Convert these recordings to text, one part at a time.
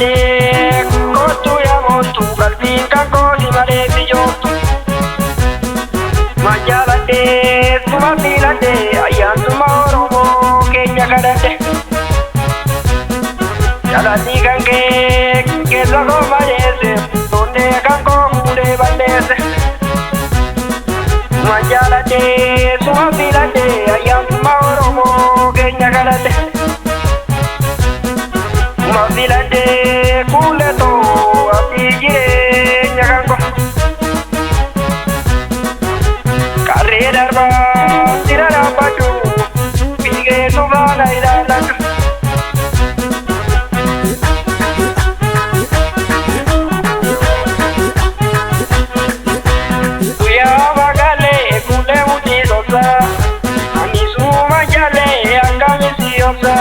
Manjalate, kotu ya motu, kalbin kakosi maleti jotu. Manjalate, suma filate, ayan suma oromo kenya kadate. Jalati kanke, kesa ko malese, donde kanko mure bandese. Manjalate, suma filate, ayan suma oromo kenya kadate. Mafilate kuleto apigire nyakanko Kare darba tirara patu pige nubana ilalak Tuya bagale kule muti dosa Anisu majale akami siyosa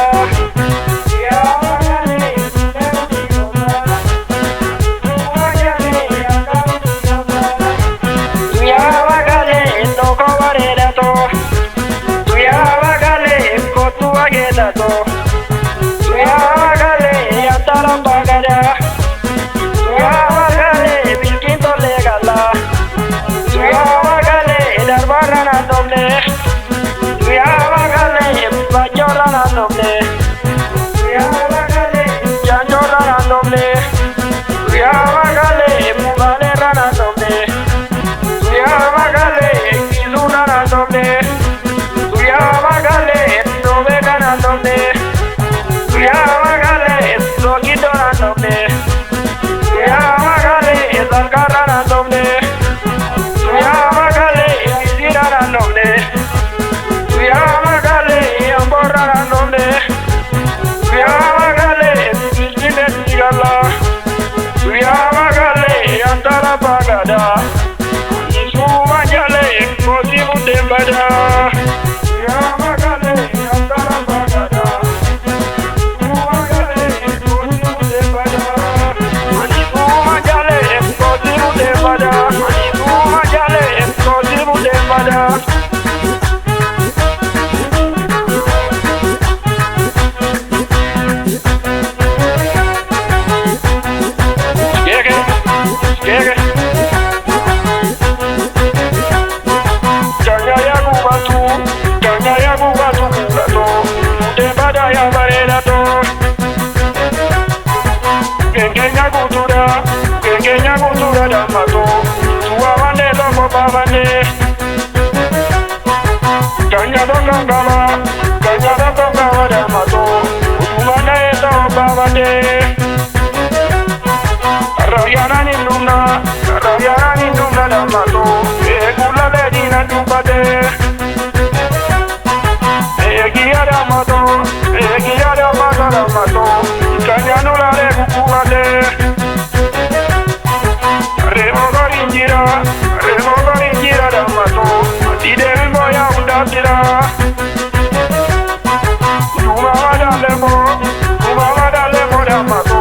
Dale,